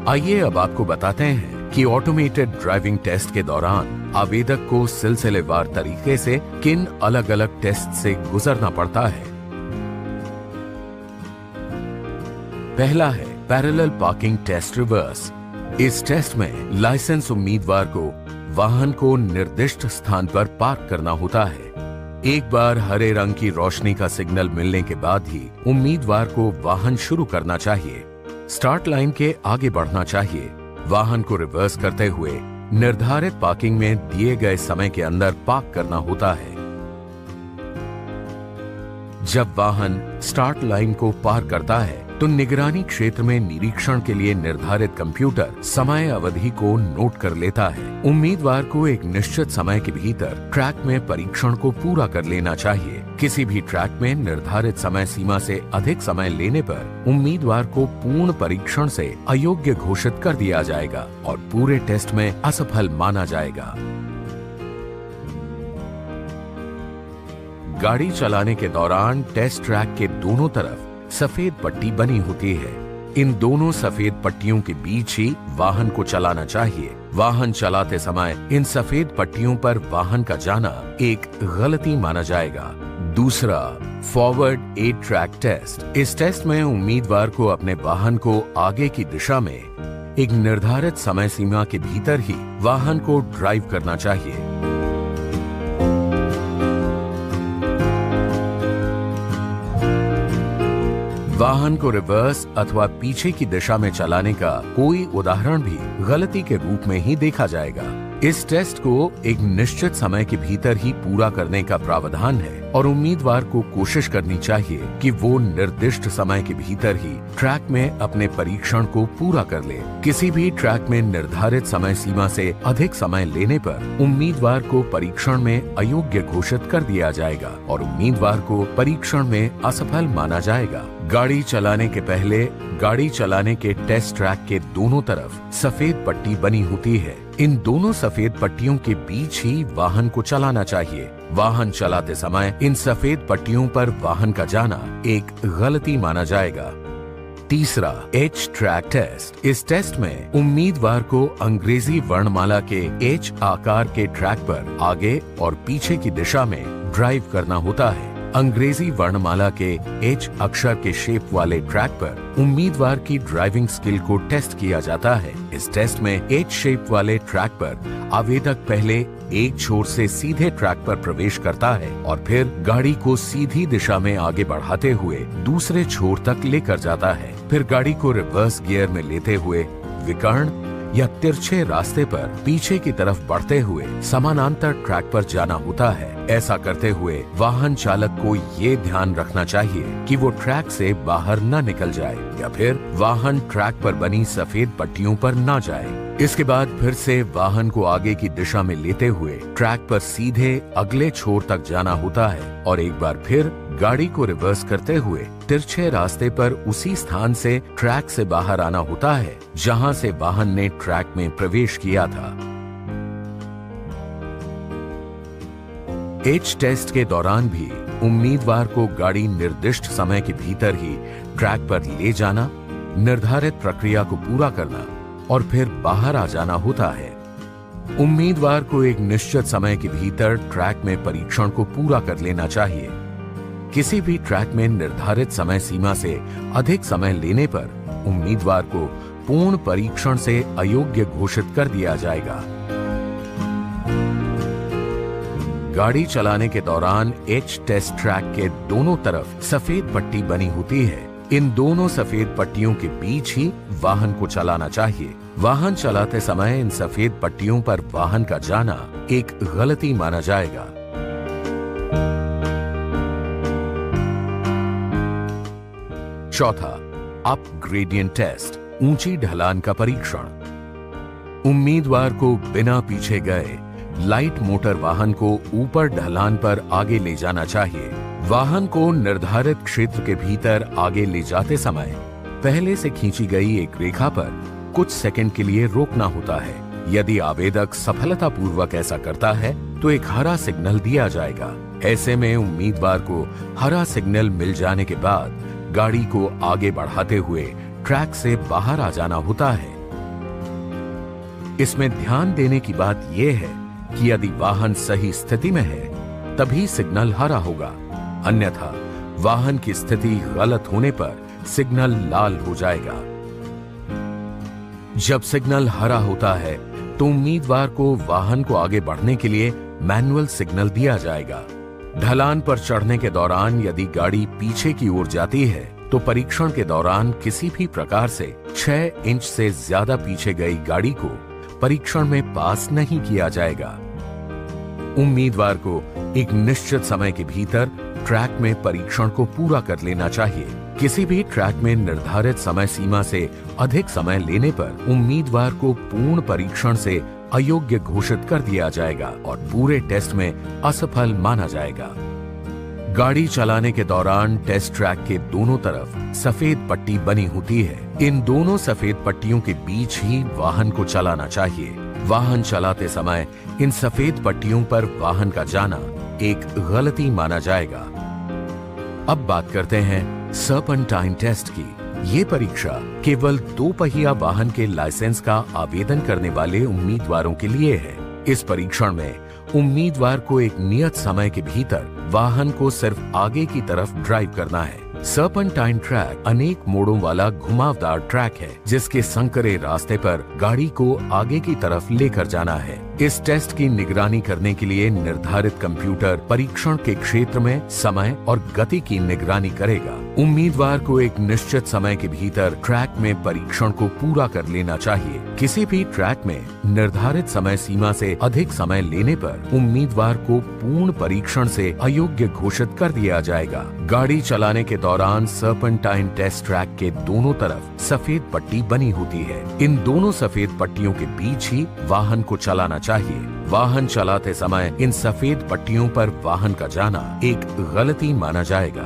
आइए अब आपको बताते हैं कि ऑटोमेटेड ड्राइविंग टेस्ट के दौरान आवेदक को सिलसिलेवार तरीके से किन अलग अलग टेस्ट से गुजरना पड़ता है। पहला है पैरेलल पार्किंग टेस्ट रिवर्स। इस टेस्ट में लाइसेंस उम्मीदवार को वाहन को निर्दिष्ट स्थान पर पार्क करना होता है। एक बार हरे रंग की रोशनी का सिग्नल मिलने के बाद ही उम्मीदवार को वाहन शुरू करना चाहिए। स्टार्ट लाइन के आगे बढ़ना चाहिए। वाहन को रिवर्स करते हुए निर्धारित पार्किंग में दिए गए समय के अंदर पार्क करना होता है। जब वाहन स्टार्ट लाइन को पार करता है तो निगरानी क्षेत्र में निरीक्षण के लिए निर्धारित कंप्यूटर समय अवधि को नोट कर लेता है। उम्मीदवार को एक निश्चित समय के भीतर ट्रैक में परीक्षण को पूरा कर लेना चाहिए। किसी भी ट्रैक में निर्धारित समय सीमा से अधिक समय लेने पर उम्मीदवार को पूर्ण परीक्षण से अयोग्य घोषित कर दिया जाएगा और पूरे टेस्ट में असफल माना जाएगा। गाड़ी चलाने के दौरान टेस्ट ट्रैक के दोनों तरफ सफेद पट्टी बनी होती है। इन दोनों सफेद पट्टियों के बीच ही वाहन को चलाना चाहिए। वाहन चलाते समय इन सफेद पट्टियों पर वाहन का जाना एक गलती माना जाएगा। दूसरा, फॉरवर्ड एड ट्रैक टेस्ट। इस टेस्ट में उम्मीदवार को अपने वाहन को आगे की दिशा में एक निर्धारित समय सीमा के भीतर ही वाहन को ड्राइव करना चाहिए। वाहन को रिवर्स अथवा पीछे की दिशा में चलाने का कोई उदाहरण भी गलती के रूप में ही देखा जाएगा। इस टेस्ट को एक निश्चित समय के भीतर ही पूरा करने का प्रावधान है और उम्मीदवार को कोशिश करनी चाहिए कि वो निर्दिष्ट समय के भीतर ही ट्रैक में अपने परीक्षण को पूरा कर ले। किसी भी ट्रैक में निर्धारित समय सीमा से अधिक समय लेने पर उम्मीदवार को परीक्षण में अयोग्य घोषित कर दिया जाएगा और उम्मीदवार को परीक्षण में असफल माना जाएगा। गाड़ी चलाने के पहले गाड़ी चलाने के टेस्ट ट्रैक के दोनों तरफ सफेद पट्टी बनी होती है। इन दोनों सफेद पट्टियों के बीच ही वाहन को चलाना चाहिए। वाहन चलाते समय इन सफेद पट्टियों पर वाहन का जाना एक गलती माना जाएगा। तीसरा, एच ट्रैक टेस्ट। इस टेस्ट में उम्मीदवार को अंग्रेजी वर्णमाला के एच आकार के ट्रैक पर आगे और पीछे की दिशा में ड्राइव करना होता है। अंग्रेजी वर्णमाला के एच अक्षर के शेप वाले ट्रैक पर उम्मीदवार की ड्राइविंग स्किल को टेस्ट किया जाता है। इस टेस्ट में एच शेप वाले ट्रैक पर आवेदक पहले एक छोर से सीधे ट्रैक पर प्रवेश करता है और फिर गाड़ी को सीधी दिशा में आगे बढ़ाते हुए दूसरे छोर तक लेकर जाता है। फिर गाड़ी को रिवर्स गियर में लेते हुए विकर्ण या तिरछे रास्ते पर पीछे की तरफ बढ़ते हुए समानांतर ट्रैक पर जाना होता है। ऐसा करते हुए वाहन चालक को ये ध्यान रखना चाहिए कि वो ट्रैक से बाहर न निकल जाए या फिर वाहन ट्रैक पर बनी सफेद पट्टियों पर न जाए। इसके बाद फिर से वाहन को आगे की दिशा में लेते हुए ट्रैक पर सीधे अगले छोर तक जाना होता है और एक बार फिर गाड़ी को रिवर्स करते हुए तिरछे रास्ते पर उसी स्थान से ट्रैक से बाहर आना होता है जहां से वाहन ने ट्रैक में प्रवेश किया था। एच टेस्ट के दौरान भी उम्मीदवार को गाड़ी निर्दिष्ट समय के भीतर ही ट्रैक पर ले जाना, निर्धारित प्रक्रिया को पूरा करना और फिर बाहर आ जाना होता है। उम्मीदवार को एक निश्चित समय के भीतर ट्रैक में परीक्षण को पूरा कर लेना चाहिए। किसी भी ट्रैक में निर्धारित समय सीमा से अधिक समय लेने पर उम्मीदवार को पूर्ण परीक्षण से अयोग्य घोषित कर दिया जाएगा। गाड़ी चलाने के दौरान एच टेस्ट ट्रैक के दोनों तरफ सफेद पट्टी बनी होती है। इन दोनों सफेद पट्टियों के बीच ही वाहन को चलाना चाहिए। वाहन चलाते समय इन सफेद पट्टियों पर वाहन का जाना एक गलती माना जाएगा। चौथा, अप ग्रेडियंट टेस्ट, ऊंची ढलान का परीक्षण। उम्मीदवार को बिना पीछे गए लाइट मोटर वाहन को ऊपर ढलान पर आगे ले जाना चाहिए। वाहन को निर्धारित क्षेत्र के भीतर आगे ले जाते समय पहले से खींची गई एक रेखा पर कुछ सेकंड के लिए रोकना होता है। यदि आवेदक सफलतापूर्वक ऐसा करता है तो एक हरा सिग्नल दिया जाएगा। ऐसे में उम्मीदवार को हरा सिग्नल मिल जाने के बाद गाड़ी को आगे बढ़ाते हुए ट्रैक से बाहर आ जाना होता है। इसमें ध्यान देने की बात यह है कि यदि वाहन सही स्थिति में है तभी सिग्नल हरा होगा, अन्यथा वाहन की स्थिति गलत होने पर सिग्नल लाल हो जाएगा। जब सिग्नल हरा होता है तो उम्मीदवार को वाहन को आगे बढ़ने के लिए मैनुअल सिग्नल दिया जाएगा। ढलान पर चढ़ने के दौरान यदि गाड़ी पीछे की ओर जाती है तो परीक्षण के दौरान किसी भी प्रकार से 6 इंच से ज्यादा पीछे गई गाड़ी को परीक्षण में पास नहीं किया जाएगा। उम्मीदवार को एक निश्चित समय के भीतर ट्रैक में परीक्षण को पूरा कर लेना चाहिए। किसी भी ट्रैक में निर्धारित समय सीमा से अधिक समय लेने पर उम्मीदवार को पूर्ण परीक्षण से अयोग्य घोषित कर दिया जाएगा और पूरे टेस्ट में असफल माना जाएगा। गाड़ी चलाने के दौरान टेस्ट ट्रैक के दोनों तरफ सफेद पट्टी बनी होती है। इन दोनों सफेद पट्टियों के बीच ही वाहन को चलाना चाहिए। वाहन चलाते समय इन सफेद पट्टियों पर वाहन का जाना एक गलती माना जाएगा। अब बात करते हैं सर्पेंटाइन टेस्ट की। ये परीक्षा केवल 2 पहिया वाहन के लाइसेंस का आवेदन करने वाले उम्मीदवारों के लिए है। इस परीक्षण में उम्मीदवार को एक नियत समय के भीतर वाहन को सिर्फ आगे की तरफ ड्राइव करना है। सर्पेंटाइन ट्रैक अनेक मोड़ों वाला घुमावदार ट्रैक है जिसके संकरे रास्ते पर गाड़ी को आगे की तरफ लेकर जाना है। इस टेस्ट की निगरानी करने के लिए निर्धारित कंप्यूटर परीक्षण के क्षेत्र में समय और गति की निगरानी करेगा। उम्मीदवार को एक निश्चित समय के भीतर ट्रैक में परीक्षण को पूरा कर लेना चाहिए। किसी भी ट्रैक में निर्धारित समय सीमा से अधिक समय लेने पर उम्मीदवार को पूर्ण परीक्षण से अयोग्य घोषित कर दिया जाएगा। गाड़ी चलाने के दौरान सर्पेंटाइन टेस्ट ट्रैक के दोनों तरफ सफेद पट्टी बनी होती है। इन दोनों सफेद पट्टियों के बीच ही वाहन को चलाना चाहिए। वाहन चलाते समय इन सफेद पट्टियों पर वाहन का जाना एक गलती माना जाएगा।